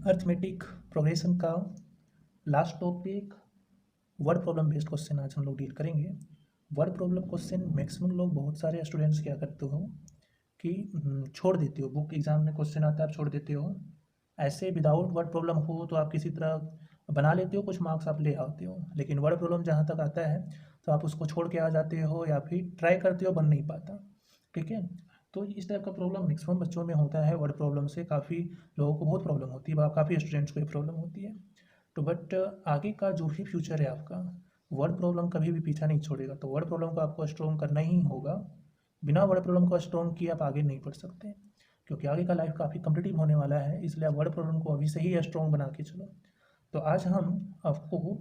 Arithmetic progression का last topic word problem based question आज हम लोग डील करेंगे। वर्ड प्रॉब्लम क्वेश्चन मैक्सिमम लोग बहुत सारे स्टूडेंट्स क्या करते हो कि छोड़ देते हो, बुक एग्जाम में क्वेश्चन आता है आप छोड़ देते हो। ऐसे विदाउट वर्ड प्रॉब्लम हो तो आप किसी तरह बना लेते हो, कुछ मार्क्स आप ले आते हो, लेकिन वर्ड प्रॉब्लम जहाँ तक आता है तो आप उसको छोड़ के आ जाते हो या फिर ट्राई करते हो, बन नहीं पाता। ठीक है, तो इस टाइप का प्रॉब्लम मैक्सिमम बच्चों में होता है। वर्ड प्रॉब्लम से काफ़ी लोगों को बहुत प्रॉब्लम होती है, काफ़ी स्टूडेंट्स को ये प्रॉब्लम होती है। तो बट आगे का जो भी फ्यूचर है आपका, वर्ड प्रॉब्लम कभी भी पीछा नहीं छोड़ेगा। तो वर्ड प्रॉब्लम को आपको स्ट्रॉन्ग करना ही होगा। बिना वर्ड प्रॉब्लम को स्ट्रॉन्ग किए आप आगे नहीं बढ़ सकते, क्योंकि आगे का लाइफ काफ़ी कम्पिटिटिव होने वाला है। इसलिए आप वर्ड प्रॉब्लम को अभी से ही स्ट्रॉन्ग बना के चलो। तो आज हम आपको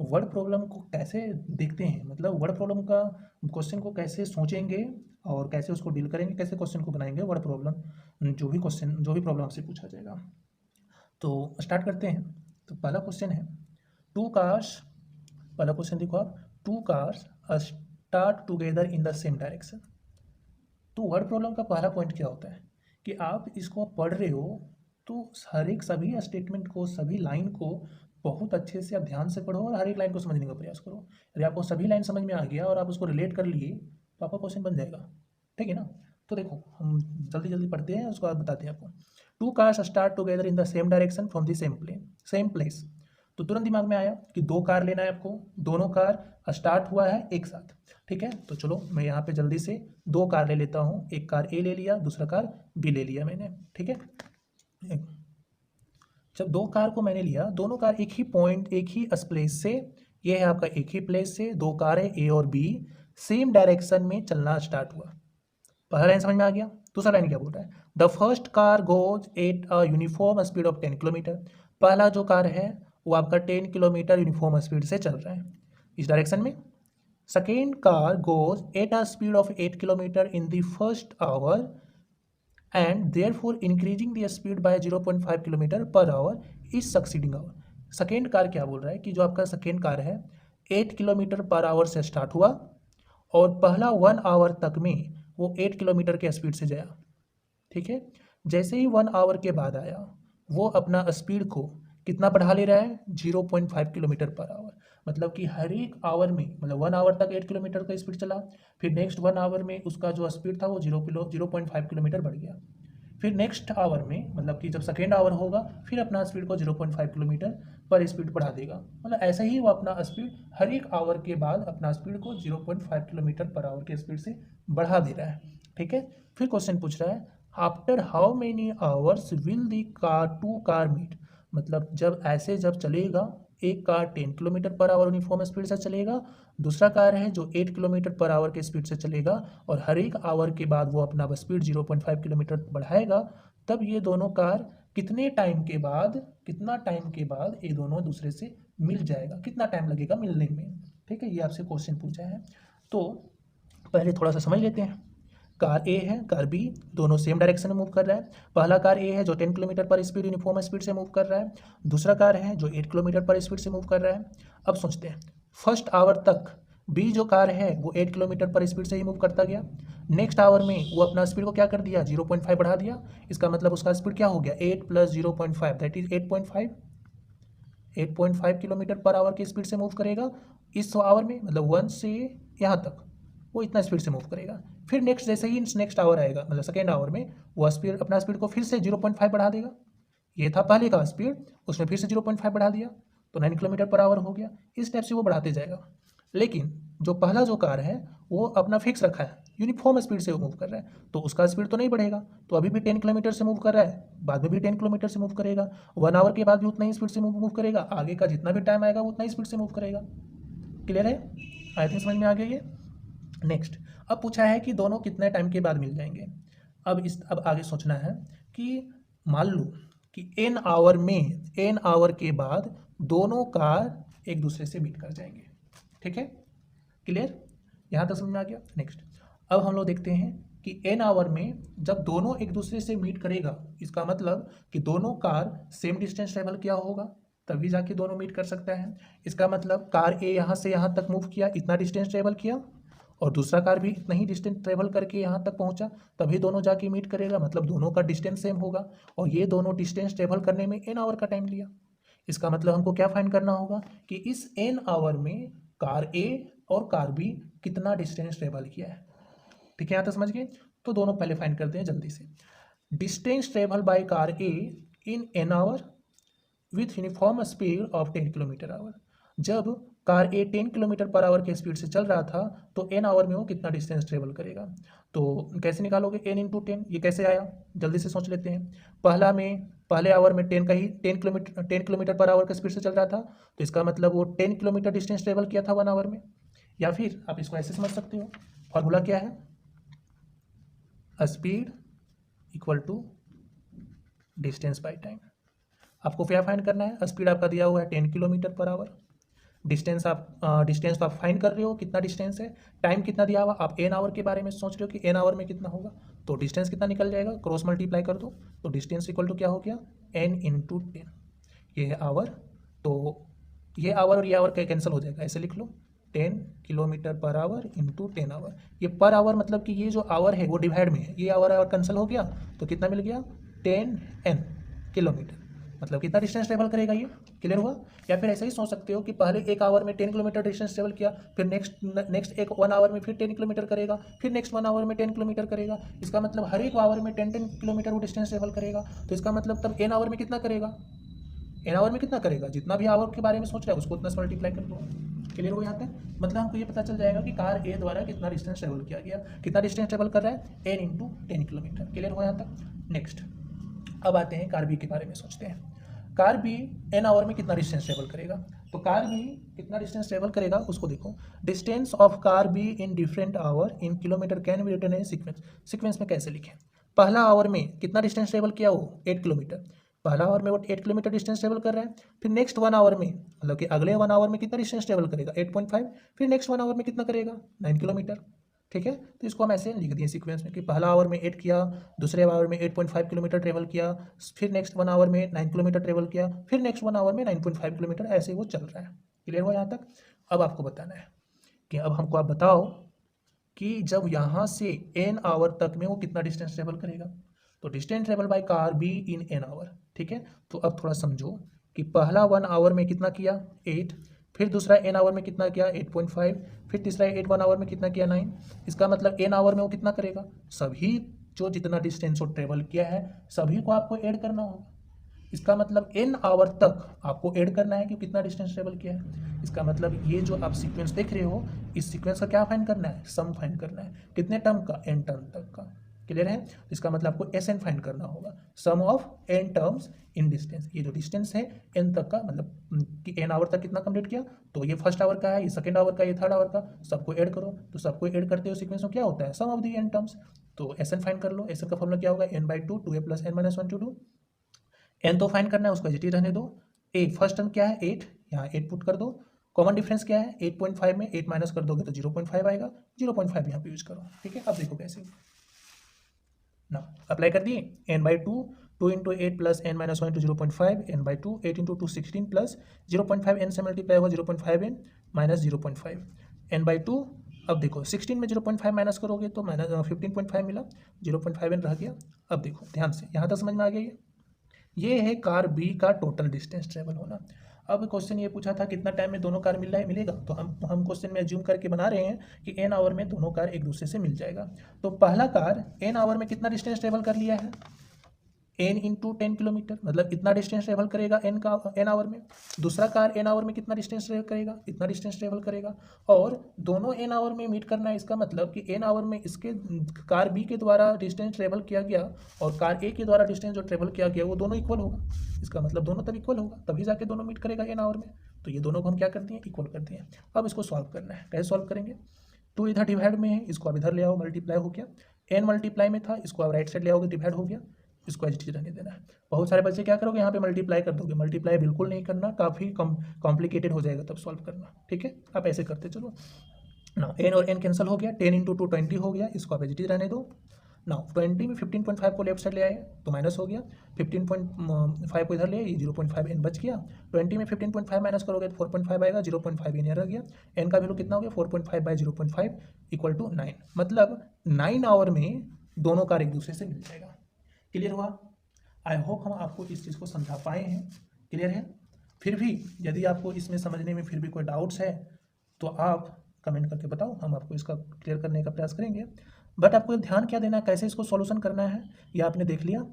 वर्ड प्रॉब्लम को कैसे देखते हैं, मतलब वर्ड प्रॉब्लम का क्वेश्चन को कैसे सोचेंगे और कैसे उसको डील करेंगे, कैसे क्वेश्चन को बनाएंगे वर्ड प्रॉब्लम, जो भी प्रॉब्लम आपसे पूछा जाएगा। तो स्टार्ट करते हैं। तो पहला क्वेश्चन है टू कार्स, पहला क्वेश्चन देखो आप, two cars start together in the same direction. तो वर्ड प्रॉब्लम का पहला पॉइंट क्या होता है कि आप इसको पढ़ रहे हो तो हर एक सभी स्टेटमेंट को, सभी लाइन को बहुत अच्छे से आप ध्यान से पढ़ो और हर एक लाइन को समझने का प्रयास करो। यदि आपको सभी लाइन समझ में आ गया और आप उसको रिलेट कर लिए तो आपका क्वेश्चन बन जाएगा। ठीक है ना। तो देखो हम जल्दी जल्दी पढ़ते हैं, उसके बाद बताते हैं आपको। Two cars start together in the same direction from the same place. तो तुरंत दिमाग में आया कि दो कार लेना है आपको, दोनों कार स्टार्ट हुआ है एक साथ। ठीक है, तो चलो मैं यहाँ पे जल्दी से दो कार ले लेता हूँ। एक कार ए ले लिया, दूसरा कार बी ले लिया मैंने। ठीक है, जब दो कार को मैंने लिया, दोनों कार एक ही पॉइंट, एक ही प्लेस से, ये है आपका एक ही प्लेस से दो कार है ए और बी, सेम डायरेक्शन में चलना स्टार्ट हुआ। पहला लाइन समझ में आ गया। दूसरा लाइन क्या बोल रहा है, the first car goes at a uniform speed of 10 kilometre. पहला जो कार है वो आपका 10 किलोमीटर यूनिफॉर्म स्पीड से चल रहा है इस डायरेक्शन में। Second car goes at a speed of 8 kilometre in the first hour and therefore increasing the speed by 0.5 kilometre per hour is succeeding hour. Second car क्या बोल रहा है कि जो आपका सेकेंड कार है 8 किलोमीटर पर आवर से start हुआ और पहला 1 आवर तक में वो 8 किलोमीटर के स्पीड से गया। ठीक है, जैसे ही 1 आवर के बाद आया वो अपना स्पीड को कितना बढ़ा ले रहा है, 0.5 किलोमीटर पर आवर। मतलब कि हर एक आवर में, मतलब 1 आवर तक 8 किलोमीटर का स्पीड चला, फिर नेक्स्ट 1 आवर में उसका जो स्पीड था वो 0.5 किलोमीटर बढ़ गया। फिर नेक्स्ट आवर में, मतलब कि जब सेकेंड आवर होगा, फिर अपना स्पीड को 0.5 किलोमीटर पर स्पीड बढ़ा देगा। मतलब ऐसे ही वो अपना स्पीड हर एक आवर के बाद अपना स्पीड को 0.5 किलोमीटर पर आवर के स्पीड से बढ़ा दे रहा है। ठीक है, फिर क्वेश्चन पूछ रहा है after how many hours will the car two car meet. मतलब जब चलेगा, एक car 10 kilometre per hour uniform speed से चलेगा, दूसरा कार है जो 8 किलोमीटर पर आवर के स्पीड से चलेगा और हर एक आवर के बाद वो अपना स्पीड 0.5 किलोमीटर बढ़ाएगा, तब ये दोनों कार कितना टाइम के बाद ये दोनों दूसरे से मिल जाएगा, कितना टाइम लगेगा मिलने में। ठीक है, ये आपसे क्वेश्चन पूछा है। तो पहले थोड़ा सा समझ लेते हैं। कार ए है, कार बी, दोनों सेम डायरेक्शन में मूव कर रहा है। पहला कार ए है जो 10 किलोमीटर पर स्पीड यूनिफॉर्म स्पीड से मूव कर रहा है, दूसरा कार है जो 8 किलोमीटर पर स्पीड से मूव कर रहा है। अब सोचते हैं, फर्स्ट आवर तक बी जो कार है वो 8 किलोमीटर पर स्पीड से ही मूव करता गया। नेक्स्ट आवर में वो अपना स्पीड को क्या कर दिया, 0.5 बढ़ा दिया। इसका मतलब उसका स्पीड क्या हो गया, 8 + 0.5 that is 8.5 kilometre per our की स्पीड से मूव करेगा इस आवर में। मतलब 1 से यहाँ तक वो इतना स्पीड से मूव करेगा। फिर नेक्स्ट जैसे ही नेक्स्ट आवर आएगा, मतलब सेकेंड आवर में, वो अपना स्पीड को फिर से 0.5 बढ़ा देगा। ये था पहले का स्पीड, उसने फिर से 0.5 बढ़ा दिया तो 9 किलोमीटर पर आवर हो गया। इस टाइप से वो बढ़ाते जाएगा। लेकिन जो पहला जो कार है वो अपना फिक्स रखा है, यूनिफॉर्म स्पीड से वो मूव कर रहा है, तो उसका स्पीड तो नहीं बढ़ेगा। तो अभी भी 10 किलोमीटर से मूव कर रहा है, बाद में भी 10 किलोमीटर से मूव करेगा, 1 आवर के बाद भी उतना ही स्पीड से मूव करेगा, आगे का जितना भी टाइम आएगा उतना ही स्पीड से मूव करेगा। क्लियर है, आई थिंक समझ में आ गया ये। नेक्स्ट, अब पूछा है कि दोनों कितने टाइम के बाद मिल जाएंगे। अब आगे सोचना है कि मान लो कि एन आवर के बाद दोनों कार एक दूसरे से मीट कर जाएंगे। ठीक है, क्लियर, यहाँ तक समझ में आ गया। नेक्स्ट, अब हम लोग देखते हैं कि एन आवर में जब दोनों एक दूसरे से मीट करेगा, इसका मतलब कि दोनों कार सेम डिस्टेंस ट्रेवल किया होगा, तभी जाके दोनों मीट कर सकता है। इसका मतलब कार ए यहाँ से यहाँ तक मूव किया, इतना डिस्टेंस ट्रेवल किया, और दूसरा कार भी इतना ही डिस्टेंस ट्रेवल करके यहाँ तक पहुँचा, तभी दोनों जाके मीट करेगा, मतलब दोनों का डिस्टेंस सेम होगा। और ये दोनों डिस्टेंस ट्रेवल करने में n आवर का टाइम लिया। इसका मतलब हमको क्या फाइंड करना होगा कि इस n आवर में कार A और कार B कितना डिस्टेंस ट्रेवल किया है। ठीक है, यहाँ तक समझ गए। तो दोनों पहले फाइंड करते हैं जल्दी से। Distance travel by car A in n hour with uniform speed of 10 kilometre hour. जब car A 10 kilometre per hour के स्पीड से चल रहा था तो n आवर में वो कितना डिस्टेंस ट्रेवल करेगा। तो कैसे निकालोगे n इंटू 10, ये कैसे आया जल्दी से सोच लेते हैं। पहले आवर में 10 किलोमीटर पर आवर के स्पीड से चल रहा था, तो इसका मतलब वो 10 किलोमीटर डिस्टेंस ट्रेवल किया था 1 आवर में। या फिर आप इसको ऐसे समझ सकते हो, फॉर्मूला क्या है, speed equal to distance by time. आपको क्या फाइंड करना है, स्पीड आपका दिया हुआ है 10 किलोमीटर पर आवर, डिस्टेंस तो आप फाइंड कर रहे हो कितना डिस्टेंस है, टाइम कितना दिया हुआ, आप n आवर के बारे में सोच रहे हो कि n आवर में कितना होगा, तो डिस्टेंस कितना निकल जाएगा, क्रॉस मल्टीप्लाई कर दो, तो डिस्टेंस इक्वल टू क्या हो गया, n इंटू 10। ये है आवर, तो ये आवर और ये आवर का कैंसिल हो जाएगा, ऐसे लिख लो 10 kilometre per hour into 10 hour. ये पर आवर मतलब कि ये जो आवर है वो डिवाइड में है, ये आवर कैंसिल हो गया, तो कितना मिल गया 10n किलोमीटर, मतलब कितना डिस्टेंस ट्रेवल करेगा ये, क्लियर हुआ। या फिर ऐसे ही सोच सकते हो कि पहले एक आवर में 10 किलोमीटर डिस्टेंस ट्रेवल किया, फिर नेक्स्ट एक 1 आवर में फिर 10 किलोमीटर करेगा, फिर नेक्स्ट 1 आवर में 10 किलोमीटर करेगा। इसका मतलब हर एक आवर में 10 किलोमीटर वो डिस्टेंस ट्रेवल करेगा। तो इसका मतलब तब n आवर में कितना करेगा, n आवर में कितना करेगा, जितना भी आवर के बारे में सोच रहा है उसको उतना से मल्टीप्लाई कर दो, क्लियर हो यहाँ तक। मतलब हमको ये पता चल जाएगा कि कार ए द्वारा कितना डिस्टेंस ट्रेवल किया गया, कितना डिस्टेंस ट्रेवल कर रहा है, n इंटू 10 किलोमीटर, क्लियर हो यहाँ तक। नेक्स्ट अब आते हैं कार बी के बारे में सोचते हैं। कार बी n आवर में कितना डिस्टेंस ट्रेवल करेगा, तो कार बी कितना डिस्टेंस ट्रेवल करेगा उसको देखो। Distance of car B in different hour in kilometre can be written in sequence में कैसे लिखें। पहला आवर में कितना डिस्टेंस ट्रेवल किया वो 8 किलोमीटर, पहला आवर में वो 8 किलोमीटर डिस्टेंस ट्रेवल कर रहा है। फिर नेक्स्ट 1 आवर में, मतलब कि अगले 1 आवर में कितना डिस्टेंस ट्रेवल करेगा 8.5, फिर नेक्स्ट 1 आवर में कितना करेगा 9 किलोमीटर। ठीक है, तो इसको हम ऐसे लिख दिए सीक्वेंस में कि पहला आवर में 8 किया, दूसरे आवर में 8.5 किलोमीटर ट्रेवल किया, फिर नेक्स्ट 1 आवर में 9 किलोमीटर ट्रेवल किया, फिर नेक्स्ट 1 आवर में 9.5 किलोमीटर, ऐसे वो चल रहा है, क्लियर हुआ यहाँ तक। अब आपको बताना है कि अब हमको आप बताओ कि जब यहाँ से n आवर तक में वो कितना डिस्टेंस ट्रेवल करेगा। तो distance travel by car B in n hour, ठीक है। तो अब थोड़ा समझो कि पहला 1 आवर में कितना किया 8, फिर दूसरा n आवर में कितना किया 8.5, फिर तीसरा 1 आवर में कितना किया 9। इसका मतलब n आवर में वो कितना करेगा, सभी जो जितना डिस्टेंस वो ट्रेवल किया है सभी को आपको ऐड करना होगा। इसका मतलब n आवर तक आपको ऐड करना है कि कितना डिस्टेंस ट्रेवल किया है। इसका मतलब ये जो आप सीक्वेंस देख रहे हो, इस सीक्वेंस का क्या फाइंड करना है, सम फाइंड करना है, कितने टर्म का, n टर्म तक का, क्लियर है। इसका मतलब आपको SN फाइंड करना होगा, sum of n terms in distance. ये जो डिस्टेंस है n तक का, मतलब कि n आवर तक कितना कंप्लीट किया, तो ये फर्स्ट आवर का है, ये सेकंड आवर का, ये थर्ड आवर का, सबको ऐड करो। तो सबको ऐड करते हो सीक्वेंस में क्या होता है, सम ऑफ दी n टर्म्स। तो SN फाइंड कर लो। SN का फॉर्मूला क्या होगा, n/2 2a + n - 1 × 2। n तो फाइंड करना है, उसको एजिटी रहने दो। a फर्स्ट टर्म क्या है 8, यहाँ 8 पुट कर दो। कॉमन डिफरेंस क्या है 8.5 में 8 माइनस कर दोगे तो 0.5 आएगा, 0.5 यहाँ पे यूज करो, ठीक है। अब देखो कैसे ना अप्लाई कर दिए, n/2 2 × 8 + n - 1 × 0.5, n/2 8 × 2 16 + 0.5 n से मल्टीप्लाई होगा 0.5n - 0.5 n/2। अब देखो 16 में 0.5 माइनस करोगे तो -15.5 मिला, 0.5n रह गया। अब देखो ध्यान से, यहाँ तक समझ में आ गया। ये है कार बी का टोटल डिस्टेंस ट्रेवल होना। अब क्वेश्चन ये पूछा था कितना टाइम में दोनों कार मिलेगा, तो हम क्वेश्चन में एज्यूम करके बना रहे हैं कि n आवर में दोनों कार एक दूसरे से मिल जाएगा। तो पहला कार n आवर में कितना डिस्टेंस ट्रेवल कर लिया है, n इंटू 10 किलोमीटर, मतलब इतना डिस्टेंस ट्रेवल करेगा n आवर में। दूसरा कार n आवर में कितना डिस्टेंस ट्रेवल करेगा, इतना डिस्टेंस ट्रेवल करेगा। और दोनों n आवर में मीट करना है, इसका मतलब कि n आवर में इसके कार बी के द्वारा डिस्टेंस ट्रेवल किया गया और कार ए के द्वारा डिस्टेंस जो ट्रेवल किया गया वो दोनों इक्वल होगा। इसका मतलब दोनों तब इक्वल होगा, तभी जाके दोनों मीट करेगा n आवर में। तो ये दोनों को हम क्या करते हैं, इक्वल करते हैं। अब इसको सॉल्व करना है, कैसे सॉल्व करेंगे, 2 इधर डिवाइड में है, इसको अब इधर ले आओ, मल्टीप्लाई हो गया। n मल्टीप्लाई में था, इसको अब राइट साइड ले आओगे, डिवाइड हो गया, इसको एच रहने देना है। बहुत सारे बच्चे क्या करोगे, यहाँ पे मल्टीप्लाई कर दोगे, मल्टीप्लाई बिल्कुल नहीं करना, काफ़ी कॉम्प्लिकेटेड हो जाएगा तब सॉल्व करना, ठीक है। आप ऐसे करते चलो ना, n और n कैंसिल हो गया, 10 × 2 20 हो गया, इसको आप एच रहने दो। नाउ 20 में 15.5 को लेफ्ट साइड ले आए तो माइनस हो गया, 15.5 को इधर ले, ये 0.5 एन बच गया। 20 में 15.5 माइनस करोगे तो 4.5 आएगा, 0.5 एन रह गया। एन का वैल्यू कितना हो गया, 4.5 बाई 0.5 इक्वल टू 9, मतलब 9 आवर में दोनों कार एक दूसरे से मिल जाएगा। क्लियर हुआ? आई होप हम आपको इस चीज़ को समझा पाए हैं। क्लियर है? फिर भी यदि आपको इसमें समझने में फिर भी कोई डाउट्स है तो आप कमेंट करके बताओ, हम आपको इसका क्लियर करने का प्रयास करेंगे। बट आपको ध्यान क्या देना है, कैसे इसको सॉल्यूशन करना है ये आपने देख लिया।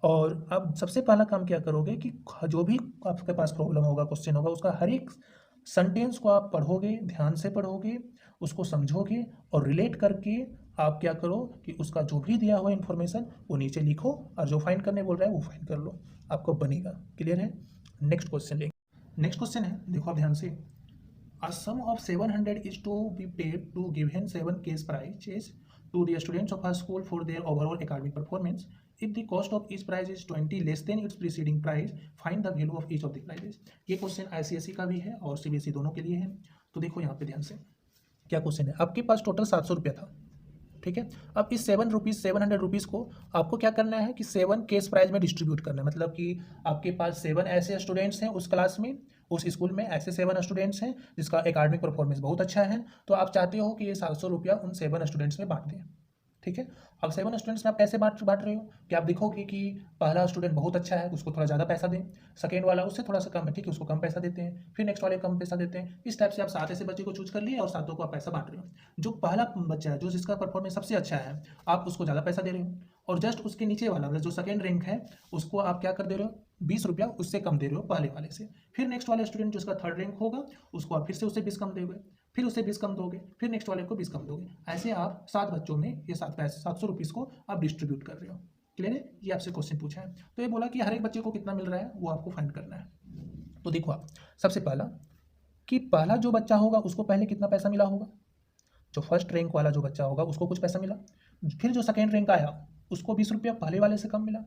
और अब सबसे पहला काम क्या करोगे कि जो भी आपके पास प्रॉब्लम होगा, क्वेश्चन होगा, उसका हर एक सेंटेंस को आप पढ़ोगे, ध्यान से पढ़ोगे, उसको समझोगे और रिलेट करके आप क्या करो कि उसका जो भी दिया हुआ इन्फॉर्मेशन वो नीचे लिखो और जो फाइंड करने बोल रहा है वो फाइंड कर लो, आपको बनेगा। क्लियर है? नेक्स्ट क्वेश्चन लेंगे। नेक्स्ट क्वेश्चन है, देखो आप ध्यान से। A sum of 700 is to be paid to given 7 case prizes to the students of a school for their overall academic performance. If the cost of each prize is 20 less than its preceding prize, find the value of each of the prizes. ये question ICSE का भी है और CBSE दोनों के लिए है। तो देखो यहाँ पे ध्यान से क्या क्वेश्चन है। आपके पास टोटल 700 रुपया था, ठीक है। अब इस 700 रुपीज़ को आपको क्या करना है कि 7 केस प्राइज में डिस्ट्रीब्यूट करना है। मतलब कि आपके पास 7 ऐसे स्टूडेंट्स हैं उस क्लास में, उस स्कूल में ऐसे 7 स्टूडेंट्स हैं जिसका एकेडमिक परफॉर्मेंस बहुत अच्छा है, तो आप चाहते हो कि ये 700 रुपया उन 7 स्टूडेंट्स में बांट दें, ठीक है। अब 7 स्टूडेंट्स में आप कैसे बांट रहे हो कि आप देखोगे कि पहला स्टूडेंट बहुत अच्छा है, उसको थोड़ा ज़्यादा पैसा दें, सेकेंड वाला उससे थोड़ा सा कम है, ठीक है, उसको कम पैसा देते हैं, फिर नेक्स्ट वाले कम पैसा देते हैं। इस टाइप से आप 7 ऐसे बच्चे को चूज कर लिए और 7 को आप पैसा बांट रहे हो। जो पहला बच्चा है, जो जिसका परफॉर्मेंस सबसे अच्छा है, आप उसको ज़्यादा पैसा दे रहे हो, और जस्ट उसके नीचे वाला मतलब जो सेकेंड रैंक है उसको आप क्या कर दे रहे हो, 20 रुपया उससे कम दे रहे हो पहले वाले से। फिर नेक्स्ट वाले स्टूडेंट जिसका थर्ड रैंक होगा उसको आप फिर से उससे 20 कम दोगे, फिर उससे 20 कम दोगे, फिर नेक्स्ट वाले को 20 कम दोगे। ऐसे आप 7 बच्चों में ये 700 रुपीज़ को आप डिस्ट्रीब्यूट कर रहे हो। क्लियर है? ये आपसे क्वेश्चन पूछा है, तो ये बोला कि हर एक बच्चे को कितना मिल रहा है वो आपको फाइंड करना है। तो देखो आप सबसे पहला कि पहला जो बच्चा होगा उसको पहले कितना पैसा मिला होगा, जो फर्स्ट रैंक वाला जो बच्चा होगा उसको कुछ पैसा मिला, फिर जो सेकेंड रैंक आया उसको 20 रुपया पहले वाले से कम मिला,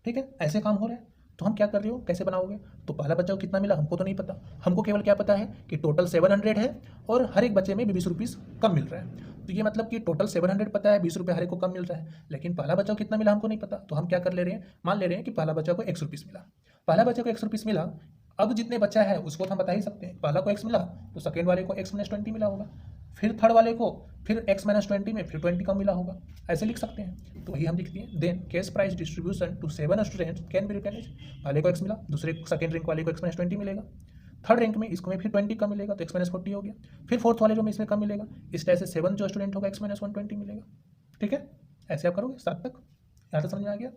ठीक है। ऐसे काम हो रहा है, तो हम क्या कर रहे हो, कैसे बनाओगे। तो पहला बच्चा को कितना मिला हमको तो नहीं पता, हमको केवल क्या पता है कि टोटल 700 है और हर एक बच्चे में 20 रुपीज़ कम मिल रहा है। तो ये मतलब कि टोटल 700 पता है, 20 रुपये हर एक को कम मिल रहा है, लेकिन पहला बच्चा को कितना मिला हमको नहीं पता। तो हम क्या कर ले रहे हैं, मान ले रहे हैं कि पहला बच्चा को 100 रुपीज़ मिला, पहला बच्चे को 100 रुपीज़ मिला। अब जितने बच्चा है उसको तो हम बता ही सकते हैं, पहला को x मिला तो सेकेंड वाले को x - 20 मिला होगा, फिर थर्ड वाले को फिर x - 20 में फिर 20 कम मिला होगा, ऐसे लिख सकते हैं। तो वही हम लिखते हैं, then cash prize distribution to 7 students can be written as, पहले को x मिला, दूसरे सेकेंड रैंक वाले को x - 20 मिलेगा, थर्ड रैंक में इसको में फिर 20 कम मिलेगा तो x - 40 हो गया, फिर फोर्थ वाले में इसमें कम मिलेगा, इस तरह से 7 जो स्टूडेंट होगा x - 120 मिलेगा, ठीक है। ऐसे आप करोगे 7 तक, यहाँ तक समझ में आ गया?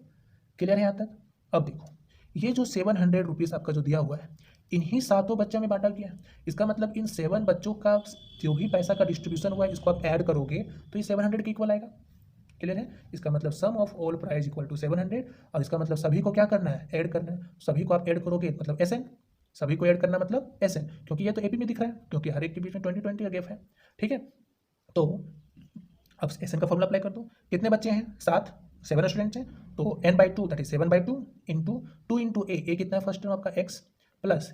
क्लियर है यहाँ तक? अब देखो ये जो 700 रुपीज़ आपका जो दिया हुआ है इन्हीं 7 बच्चों में बांटा गया है। इसका मतलब इन 7 बच्चों का जो भी पैसा का डिस्ट्रीब्यूशन हुआ है इसको आप ऐड करोगे तो ये 700 के इक्वल आएगा। क्लियर है? इसका मतलब sum of all price equal to 700, और इसका मतलब सभी को क्या करना है, ऐड करना है। सभी को आप ऐड करोगे मतलब SN, सभी को ऐड करना मतलब SN, क्योंकि ये तो AP में दिख रहा है, क्योंकि हर एक के बीच में 20-20 का गैप है, ठीक है। तो अब SN का फॉर्मूला अप्लाई कर दो। कितने बच्चे हैं, 7 स्टूडेंट्स हैं, तो n/2 that is 7/2 into 2 into a कितना है फर्स्ट टर्म आपका x, प्लस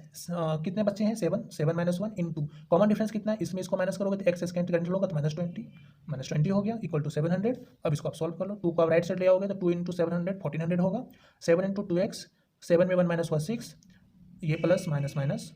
कितने बच्चे हैं 7 - 1 इंटू कॉमन डिफरेंस कितना है, इसमें इसको माइनस करोगे तो x सेकेंड कैंसिल होगा तो -20 हो गया इक्वल टू 700। अब इसको आप सॉल्व कर लो, 2 को आप राइट साइड ले आओगे तो 2 इंटू 700 1400 होगा, 7 इंटू 2x, 7 में 1 माइनस हुआ 6, ये प्लस माइनस माइनस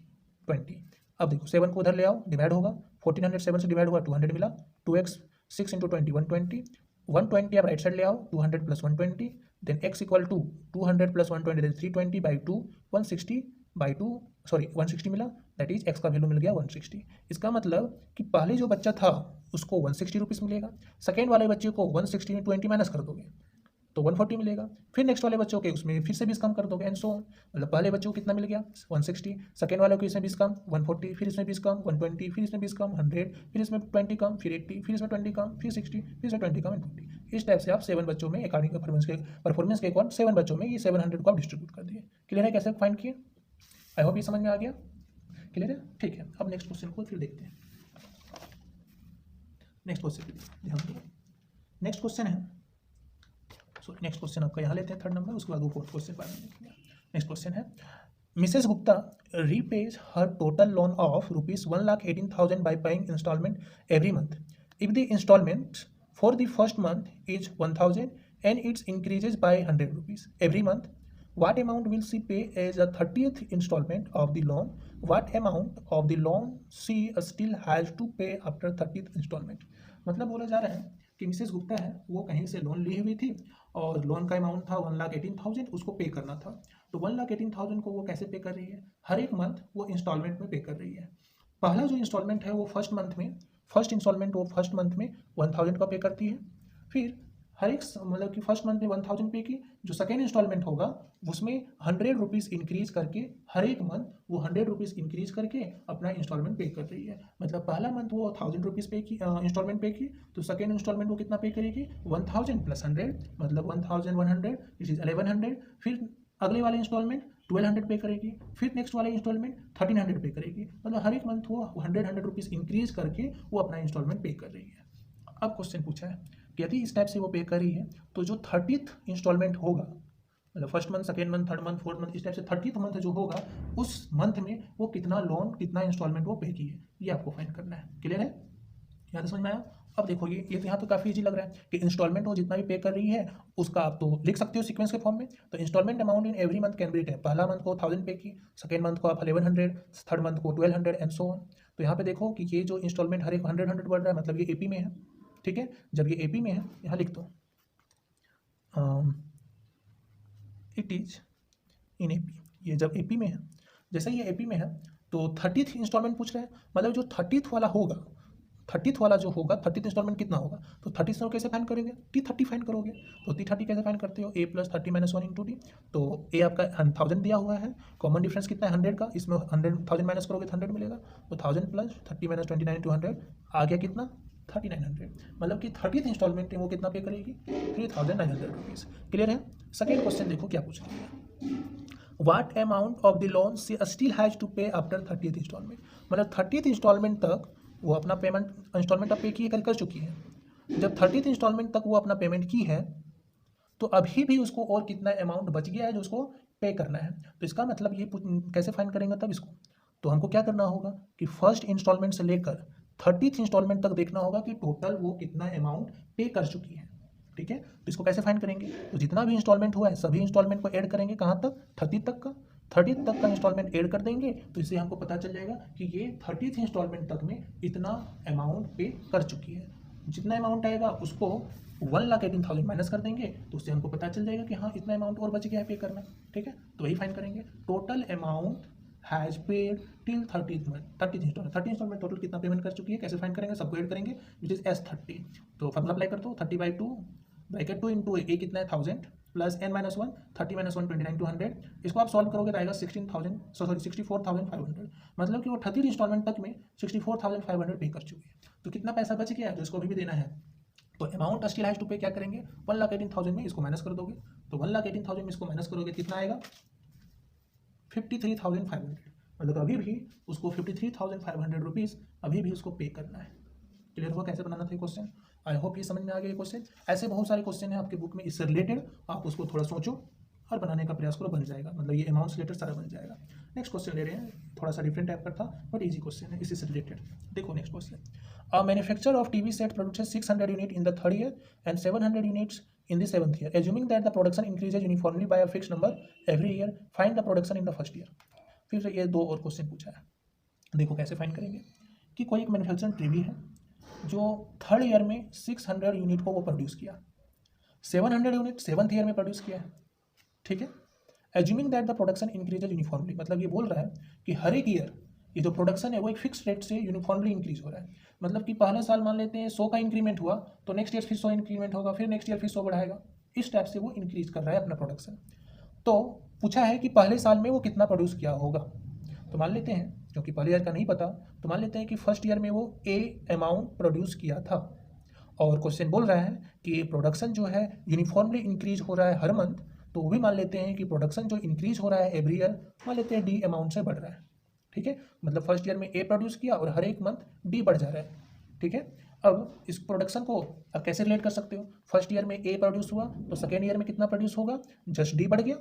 20। अब देखो 7 को उधर ले आओ, डिवाइड होगा, 1400 7 से डिवाइड हुआ 200 मिला, 2x 6 इंटू 20 120 आप राइट साइड ले आओ, 200 plus 120, then x equal to 200 plus 120 320 by 2 160 by 2 sorry 160 मिला, दैट इज x का वैल्यू मिल गया 160। इसका मतलब कि पहले जो बच्चा था उसको 160 रुपीज़ मिलेगा, सेकेंड वाले बच्चे को 160 में 20 माइनस कर दोगे तो 140 मिलेगा, फिर नेक्स्ट वाले बच्चों के उसमें फिर से 20 कम कर दोगे एंड सो ऑन। मतलब पहले बच्चों को कितना मिल गया 160, सेकेंड वाले को इसमें 20 कम 140, फिर इसमें 20 कम 120, फिर इसमें 20 कम 100, फिर इसमें 20 कम फिर 80, फिर इसमें 20 कम फिर 60, फिर इसमें 20 कम एंड 20। इस टाइप से आप 7 बच्चों में एकेडमिक परफॉर्मेंस के अकॉर्डिंग 7 बच्चों में ये 700 को आप डिस्ट्रीब्यूट कर दिए। क्लियर है कैसे फाइंड किए? आई होप ये समझ में आ गया। क्लियर है? ठीक है, अब नेक्स्ट क्वेश्चन को फिर देखते हैं। नेक्स्ट क्वेश्चन ध्यान दो, नेक्स्ट क्वेश्चन है, नेक्स्ट क्वेश्चन आपका यहाँ लेते हैं 3rd नंबर, उसके बाद वो 4th क्वेश्चन बाद में देखेंगे। नेक्स्ट क्वेश्चन है, Mrs Gupta रीपेज her total loan of ₹1,18,000 by paying installment every month. If the installment for the first month is 1000 and it increases by 100 rupees every month. What amount will she pay as a 30th installment of the loan? What amount of the loan she still has to pay after 30th installment? मतलब बोला जा रहा है कि Mrs Gupta है वो कहीं से लोन ली हुई थी और लोन का अमाउंट था 1,18,000, उसको पे करना था। तो 1,18,000 को वो कैसे पे कर रही है? हर एक मंथ वो इंस्टॉलमेंट में पे कर रही है। पहला जो इंस्टॉलमेंट है वो फर्स्ट इंस्टॉलमेंट वो फर्स्ट मंथ में 1,000 का पे करती है। फिर हर एक मतलब कि फर्स्ट मंथ में 1,000 पे की, जो सेकेंड इंस्टॉलमेंट होगा उसमें 100 रुपीज़ इंक्रीज करके हर एक मंथ वो 100 रुपीज़ इंक्रीज करके अपना इंस्टॉलमेंट पे कर रही है। मतलब पहला मंथ वो 1,000 रुपीज़ पे की इंस्टॉलमेंट पे की, तो सेकेंड इंस्टॉलमेंट वो कितना पे करेगी? 1,000 + 100 मतलब 1,100 इट इज़ 1,100। फिर अगले वाले इंस्टॉलमेंट 1,200 पे करेगी, फिर नेक्स्ट वाले इंस्टॉलमेंट 1,300 पे करेगी। मतलब हर एक मंथ वो 100 रुपीज़ इंक्रीज करके वो अपना इंस्टॉलमेंट पे कर रही है। अब क्वेश्चन पूछा है कि यदि इस टाइप से वो पे कर रही है तो जो 30th इंस्टॉलमेंट होगा, मतलब first month, second month, third month, fourth month, इस टाइप से 30th मंथ जो होगा उस मंथ में वो कितना लोन, कितना इंस्टॉलमेंट वो पे की है, ये आपको फाइंड करना है। क्लियर है? यहाँ तो समझ में आया? अब देखो ये तो यहाँ तो काफ़ी इजी लग रहा है कि इंस्टॉलमेंट वो जितना भी पे कर रही है उसका आप तो लिख सकते हो सीक्वेंस के फॉर्म में। तो instalment amount in every month can be written, पहला मंथ को 1,000 पे की, सेकेंड मंथ को आप 1,100, थर्ड मंथ को 1,200 एंड सो ऑन। तो यहाँ पे देखो कि ये जो इंस्टॉलमेंट हर एक 100 बढ़ रहा है, मतलब ये एपी में है। ठीक है, जब ये एपी में है यहाँ लिख दो इट इज इन एपी। ये जब एपी में है, जैसे ये एपी में है तो 30th इंस्टॉलमेंट पूछ रहे हैं, मतलब जो 30th वाला होगा, 30th वाला जो होगा 30th इंस्टॉलमेंट कितना होगा, तो 30 से कैसे फाइंड करोगे? T30 फाइंड करोगे। तो T30 कैसे फाइंड करते हो? A + 30 - 1 × D। तो A आपका 1,000 दिया हुआ है, कॉमन डिफरेंस कितना है? 100 का, इसमें 100,000 माइनस करोगे तो 100 मिलेगा। तो 1,000 + 30 - 29 200 आ गया कितना? 3,900। मतलब कि 30th इंस्टॉलमेंट में वो कितना पे करेगी? 3,900 रुपीज़। क्लियर है? सेकेंड क्वेश्चन देखो क्या पूछ रही है। What amount of the loan she still has to pay after 30th instalment? मतलब 30th इंस्टॉलमेंट तक वो अपना पेमेंट इंस्टॉलमेंट अब पे की कर चुकी है। जब 30th इंस्टॉलमेंट तक वो अपना पेमेंट की है तो अभी भी उसको और कितना अमाउंट बच गया है जो उसको पे करना है। तो इसका मतलब ये कैसे फाइंड करेंगे तब इसको? तो हमको क्या करना होगा कि फर्स्ट इंस्टॉलमेंट से लेकर 30th इंस्टॉलमेंट तक देखना होगा कि टोटल वो कितना अमाउंट पे कर चुकी है। ठीक है, तो इसको कैसे फाइंड करेंगे? तो जितना भी इंस्टॉलमेंट हुआ है सभी इंस्टॉलमेंट को ऐड करेंगे, कहाँ तक? 30th तक का। 30th तक का इंस्टॉलमेंट ऐड कर देंगे तो इससे हमको पता चल जाएगा कि ये 30th इंस्टॉलमेंट तक में इतना अमाउंट पे कर चुकी है। जितना अमाउंट आएगा उसको 1,18,000 माइनस कर देंगे तो उससे हमको पता चल जाएगा कि हाँ इतना अमाउंट और बच गया है पे करना। ठीक है, तो वही फाइंड करेंगे। Total amount has paid till 30th instalment total कितना पेमेंट कर चुकी है, कैसे फाइंड करेंगे? सबको ऐड करेंगे विच इज S30। तो फॉर्मूला अप्लाई कर दो, 30/2 ब्रैकेट 2 इंटू ए कितना है 1000 प्लस n - 1 30 - 1 29 200। इसको आप सॉल्व करोगे तो आएगा 64,500। मतलब कि वो 30th इंस्टॉलमेंट तक में 64,500 पे कर चुकी है। तो कितना पैसा बच गया जो इसको अभी भी देना है? तो अमाउंट स्टिल हैज टू पे क्या करेंगे? 1,18,000 में इसको माइनस कर दोगे, तो 1,18,000 में इसको माइनस करोगे कितना आएगा? 53,500। मतलब अभी भी उसको 53,500 रुपीज़ अभी भी उसको पे करना है। क्लियर हुआ कैसे बनाना था क्वेश्चन? आई होप ये समझ में आ गया क्वेश्चन। ऐसे बहुत सारे क्वेश्चन हैं आपके बुक में इससे रिलेटेड, आप उसको थोड़ा सोचो और बनाने का प्रयास करो, बन जाएगा। मतलब ये अमाउंट से रिलेटेड सारा बन जाएगा। नेक्स्ट क्वेश्चन ले रहे हैं, थोड़ा सा डिफरेंट टाइप का था बट इजी क्वेश्चन है, इसी से रिलेटेड। देखो next question. A manufacturer of TV set produces 600 unit in the third year and 700 units in the seventh year. Assuming that the production increases uniformly by a fixed number every year, find the production in the first year. फिर ये दो और question पूछा है, देखो कैसे find करेंगे कि कोई एक मैन्युफैक्चरिंग टीवी है जो थर्ड ईयर में 600 यूनिट को वो प्रोड्यूस किया, 700 यूनिट सेवन्थ ईयर में प्रोड्यूस किया है। ठीक है, assuming that the production increases uniformly, मतलब ये बोल रहा है कि हर एक ईयर ये जो प्रोडक्शन है वो एक फिक्स रेट से यूनिफॉर्मली इंक्रीज हो रहा है। मतलब कि पहले साल मान लेते हैं 100 का इंक्रीमेंट हुआ तो नेक्स्ट ईयर फिर 100 इंक्रीमेंट होगा, फिर नेक्स्ट ईयर फिर 100 बढ़ाएगा, इस टाइप से वो इंक्रीज कर रहा है अपना प्रोडक्शन। तो पूछा है कि पहले साल में वो कितना प्रोड्यूस किया होगा। तो मान लेते हैं, क्योंकि पहले ईयर का नहीं पता, तो मान लेते हैं कि फर्स्ट ईयर में वो ए अमाउंट प्रोड्यूस किया था और क्वेश्चन बोल रहा है कि प्रोडक्शन जो है यूनिफॉर्मली इंक्रीज हो रहा है हर मंथ, तो वो भी मान लेते हैं कि प्रोडक्शन जो इंक्रीज हो रहा है एवरी ईयर, मान लेते हैं डी अमाउंट से बढ़ रहा है। ठीक है, मतलब फर्स्ट ईयर में ए प्रोड्यूस किया और हर एक मंथ डी बढ़ जा रहा है। ठीक है, अब इस प्रोडक्शन को आप कैसे रिलेट कर सकते हो? फर्स्ट ईयर में ए प्रोड्यूस हुआ तो सेकेंड ईयर में कितना प्रोड्यूस होगा? जस्ट डी बढ़ गया,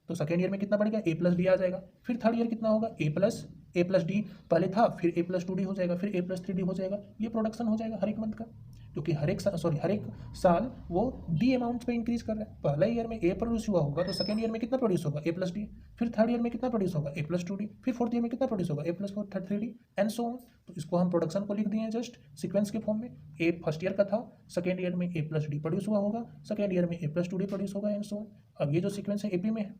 तो सेकेंड ईयर में कितना बढ़ गया? ए प्लस डी आ जाएगा। फिर थर्ड ईयर कितना होगा? ए प्लस डी पहले था, फिर ए प्लस 2 डी हो जाएगा, फिर ए प्लस 3 डी हो जाएगा। ये प्रोडक्शन हो जाएगा हर एक मंथ का। क्योंकि हर एक साल वो डी अमाउंट पे इंक्रीज कर रहा है। पहले ईयर में ए प्रोड्यूस हुआ होगा तो सेकेंड ईयर में कितना प्रोड्यूस होगा, ए प्लस डी। फिर थर्ड ईयर में कितना प्रोड्यूस होगा, ए प्लस टू डी। फिर फोर्थ ईयर में कितना प्रोड्यूस होगा, a plus four three d and so on. तो इसको हम प्रोडक्शन को लिख दिए हैं जस्ट सीक्वेंस के फॉर्म में। ए फर्स्ट ईयर का था, सेकेंड ईयर में ए प्लस डी प्रोड्यूस हुआ होगा, सेकेंड ईयर में ए प्लस टू डी प्रोड्यूस होगा एंड सो ऑन। अब ये जो सीक्वेंस है एपी में है।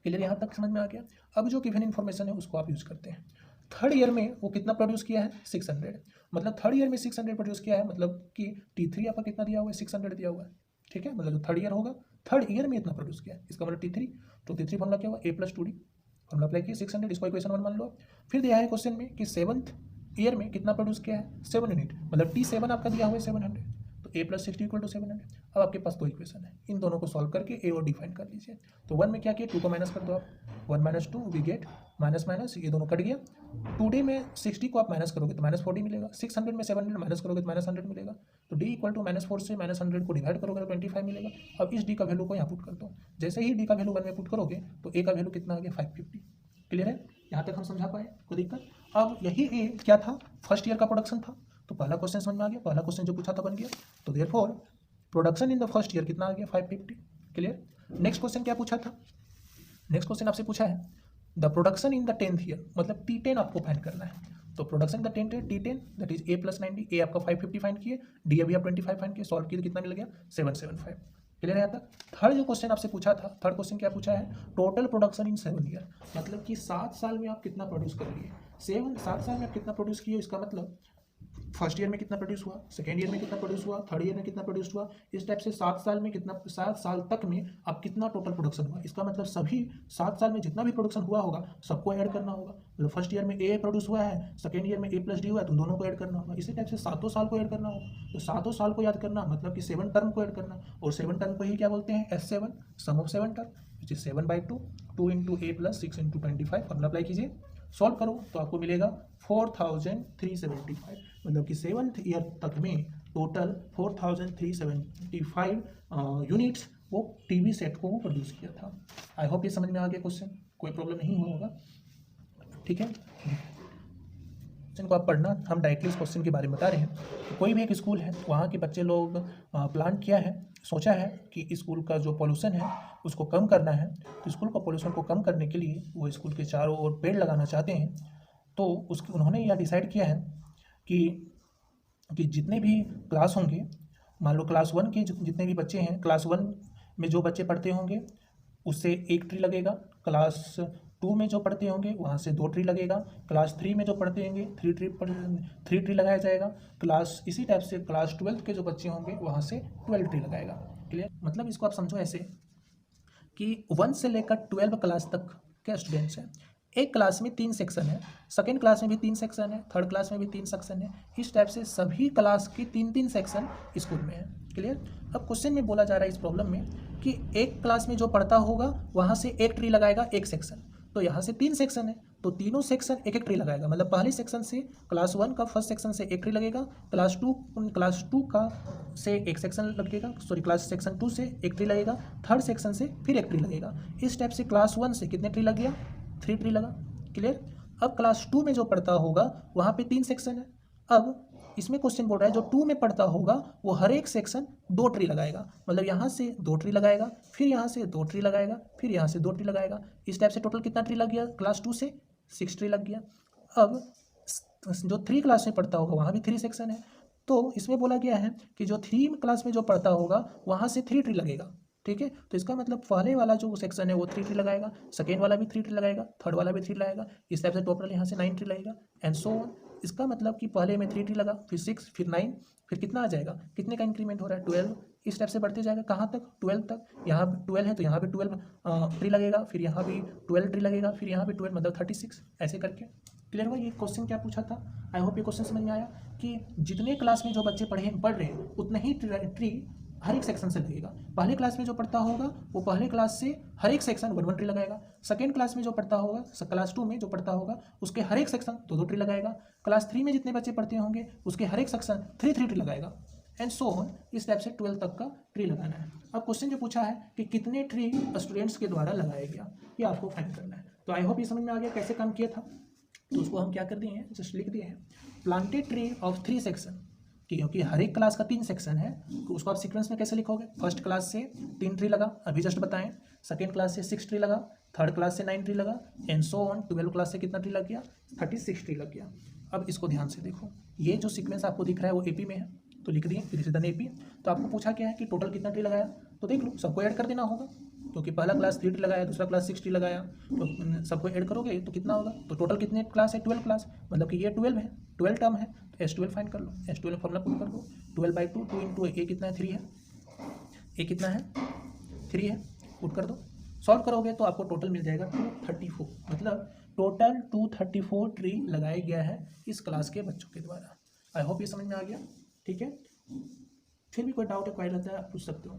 क्लियर, यहाँ तक समझ में आ गया। अब जो गिवन इन्फॉर्मेशन है उसको आप यूज़ करते हैं। थर्ड ईयर में वो कितना प्रोड्यूस किया है, 600। मतलब थर्ड ईयर में 600 प्रोड्यूस किया है, मतलब कि T3 आपका कितना दिया हुआ है, 600 दिया हुआ है। ठीक है, मतलब जो थर्ड ईयर होगा, थर्ड ईयर में इतना प्रोड्यूस किया है, इसका मतलब T3। तो T3 फॉर्मूला क्या हुआ, a plus two d. Formula apply किया 600, इसको इक्वेशन 1 मान लो। फिर दिया है क्वेश्चन में कि 7th ईयर में कितना प्रोड्यूस किया है, 7 यूनिट। मतलब T7 आपका दिया हुआ है 700, तो ए प्लस 60 इक्वल टू 700। अब आपके पास दो इक्वेशन है, इन दोनों को सॉल्व करके ए और डी फाइंड कर लीजिए। तो 1 में क्या किया, 2 को माइनस कर दो आप, 1 minus 2 we get minus minus, ये दोनों कट गया। 2D में 60 को आप माइनस करोगे तो माइनस 40 मिलेगा, 600 में 700 माइनस करोगे तो माइनस 100 मिलेगा। तो डी इक्वल टू माइनस 4 से माइनस 100 को डिवाइड करोगे तो 25 मिलेगा। अब इस डी का वैल्यू को यहाँ पुट कर दो। जैसे ही डी का वैल्यू 1 में पुट करोगे तो ए का वैल्यू कितना आ गया, 550। क्लियर है, यहाँ तक हम समझा पाए, कोई दिक्कत। अब यही ए क्या था, फर्स्ट ईयर का प्रोडक्शन था। तो पहला क्वेश्चन समझ में आ गया, पहला क्वेश्चन जो पूछा था बन गया। तो therefore production in the first year कितना आ गया, 550। क्लियर। नेक्स्ट क्वेश्चन क्या पूछा था, नेक्स्ट क्वेश्चन आपसे पूछा है the production in the 10th year, मतलब T10 आपको फाइंड करना है। तो production in the 10th year T10 that is a plus 90। ए आपका 550 फाइंड किए, डी अभी आप 25 फाइंड किए, सॉल्व किए तो कितना मिल गया, 775। क्लियर है यहाँ तक। थर्ड जो क्वेश्चन आपसे पूछा था, थर्ड क्वेश्चन क्या पूछा है, टोटल प्रोडक्शन इन 7 ईयर, मतलब कि 7 साल में आप कितना प्रोड्यूस कर लिए। 7 साल में आप कितना प्रोड्यूस किए, इसका मतलब फर्स्ट ईयर में कितना प्रोड्यूस हुआ, सेकेंड ईयर में कितना प्रोड्यूस हुआ, थर्ड ईयर में कितना प्रोड्यूस हुआ। इस टाइप से 7 साल में कितना, 7 साल तक में अब कितना टोटल प्रोडक्शन हुआ। इसका मतलब सभी 7 साल में जितना भी प्रोडक्शन हुआ होगा सबको ऐड करना होगा। मतलब फर्स्ट ईयर में ए प्रोड्यूस हुआ है, सेकेंड ईयर में ए प्लस डी हुआ है, तो दोनों को ऐड करना होगा। इसी टाइप से 7 साल को ऐड करना होगा। तो 7 साल को याद करना मतलब कि 7 टर्म को ऐड करना, और 7 टर्म को ही क्या बोलते हैं, S7, sum of 7 term which is 7/2, 2 into a plus 6 into 25। Formula apply कीजिए, सॉल्व करो तो आपको मिलेगा 4375। मतलब कि 7th ईयर तक में टोटल 4375 यूनिट्स वो टीवी सेट को प्रोड्यूस किया था। आई होप ये समझ में आ गया क्वेश्चन, कोई प्रॉब्लम नहीं हुआ होगा। ठीक है, क्वेश्चन को आप पढ़ना, हम डायरेक्टली इस क्वेश्चन के बारे में बता रहे हैं। तो कोई भी एक स्कूल है, वहाँ के बच्चे लोग प्लान किया है, सोचा है कि स्कूल का जो पॉल्यूशन है उसको कम करना है। तो स्कूल का पॉल्यूशन को कम करने के लिए वो स्कूल के चारों ओर पेड़ लगाना चाहते हैं। तो उसके उन्होंने यह डिसाइड किया है कि जितने भी क्लास होंगे, मान लो क्लास 1 के जितने भी बच्चे हैं, क्लास 1 में जो बच्चे पढ़ते होंगे उससे 1 ट्री लगेगा, क्लास 2 में जो पढ़ते होंगे वहाँ से 2 ट्री लगेगा, क्लास 3 में जो पढ़ते होंगे 3 ट्री लगाया जाएगा, क्लास इसी टाइप से क्लास 12 के जो बच्चे होंगे वहाँ से 12 ट्री लगाएगा। क्लियर, मतलब इसको आप समझो ऐसे कि 1 से लेकर 12 क्लास तक के स्टूडेंट्स हैं। एक क्लास में 3 सेक्शन है, सेकेंड क्लास में भी 3 सेक्शन है, थर्ड क्लास में भी 3 सेक्शन है। इस टाइप से सभी क्लास की 3-3 सेक्शन स्कूल में है। क्लियर। अब क्वेश्चन में बोला जा रहा है इस प्रॉब्लम में कि एक क्लास में जो पढ़ता होगा वहाँ से 1 ट्री लगाएगा, एक सेक्शन। तो यहाँ से 3 सेक्शन है तो तीनों सेक्शन 1-1 ट्री लगाएगा। मतलब पहले सेक्शन से क्लास 1 का फर्स्ट सेक्शन से 1 ट्री लगेगा, क्लास 2 का से एक सेक्शन लगेगा, क्लास सेक्शन 2 से 1 ट्री लगेगा, थर्ड सेक्शन से फिर 1 ट्री लगेगा। इस टाइप से क्लास 1 से कितने ट्री लग गया, 3 ट्री लगा। क्लियर। अब क्लास 2 में जो पढ़ता होगा वहाँ पे 3 सेक्शन है। अब इसमें क्वेश्चन बोल रहा है जो 2 में पढ़ता होगा वो हर एक सेक्शन 2 ट्री लगाएगा। मतलब यहाँ से 2 ट्री लगाएगा, फिर यहाँ से 2 ट्री लगाएगा, फिर यहाँ से 2 ट्री लगाएगा। इस टाइप से टोटल कितना ट्री लग गया, क्लास 2 से 6 ट्री लग गया। अब जो 3 क्लास में पढ़ता होगा वहाँ भी 3 सेक्शन है। तो इसमें बोला गया है कि जो 3 क्लास में जो पढ़ता होगा वहाँ से 3 ट्री लगेगा। ठीक है, तो इसका मतलब पहले वाला जो सेक्शन है वो 3 ट्री लगाएगा, सेकेंड वाला भी 3 ट्री लगाएगा, थर्ड वाला भी 3 लगाएगा। इस टाइप से टोटल यहाँ से 9 ट्री लगेगा एंड सो ऑन। इसका मतलब कि पहले में 3 ट्री लगा, फिर 6, फिर 9, फिर कितना आ जाएगा, कितने का इंक्रीमेंट हो रहा है, 12। इस टाइप से बढ़ते जाएगा, कहाँ तक, 12 तक। यहाँ 12 है तो यहाँ भी 12 ट्री लगेगा, फिर यहाँ भी 12 ट्री लगेगा, फिर यहाँ भी 12 मतलब 36, ऐसे करके। क्लियर हुआ। ये क्वेश्चन क्या पूछा था, आई होप ये क्वेश्चन समझ में आया कि जितने क्लास में जो बच्चे पढ़ रहे हैं उतने ही ट्री हर एक सेक्शन से लगेगा। पहले क्लास में जो पढ़ता होगा वो पहले क्लास से हर एक सेक्शन 1-1 ट्री लगाएगा। सेकेंड क्लास में जो पढ़ता होगा, क्लास 2 में जो पढ़ता होगा उसके हर एक सेक्शन 2-2 ट्री लगाएगा। क्लास 3 में जितने बच्चे पढ़ते होंगे उसके हर एक सेक्शन 3-3 ट्री लगाएगा एंड सो ऑन। इस टाइप से 12 तक का ट्री लगाना है। अब क्वेश्चन जो पूछा है कि कितने ट्री स्टूडेंट्स के द्वारा लगाया गया, ये आपको फाइंड करना है। तो आई होप ये समझ में आ गया कैसे काम किया था। तो उसको हम क्या कर दिए हैं, जस्ट लिख दिए हैं, प्लांटेड ट्री ऑफ 3 सेक्शन। क्योंकि हर एक क्लास का 3 सेक्शन है तो उसको आप सीक्वेंस में कैसे लिखोगे? फर्स्ट क्लास से 3 ट्री लगा, अभी जस्ट बताएं। सेकेंड क्लास से 6 ट्री लगा, थर्ड क्लास से 9 ट्री लगा, एंड सो ऑन। 12 क्लास से कितना ट्री लग गया? 36 ट्री लग गया। अब इसको ध्यान से देखो, ये जो सीक्वेंस आपको दिख रहा है वो एपी में है तो लिख दिए फिर सीधन एपी। तो आपको पूछा क्या है कि टोटल कितना ट्री लगाया, तो देख लो सबको ऐड कर देना होगा, क्योंकि पहला क्लास 3 ट्री लगाया, दूसरा क्लास 6 ट्री लगाया, तो सबको ऐड करोगे तो कितना होगा? तो टोटल कितने क्लास है? 12 क्लास, मतलब कि ये 12 है, 12 टर्म है, तो S12 फाइंड कर लो। S12 फॉर्मूला पुट कर दो, 12/2, 2 इंटू ए कितना है? 3 है, ए कितना है? 3 है, पुट कर दो। सॉल्व करोगे तो आपको टोटल मिल जाएगा 234, मतलब टोटल 234 ट्री लगाया गया है इस क्लास के बच्चों के द्वारा। आई होप ये समझ में आ गया। ठीक है, फिर भी कोई डाउट है, कोई रहता है आप पूछ सकते हो।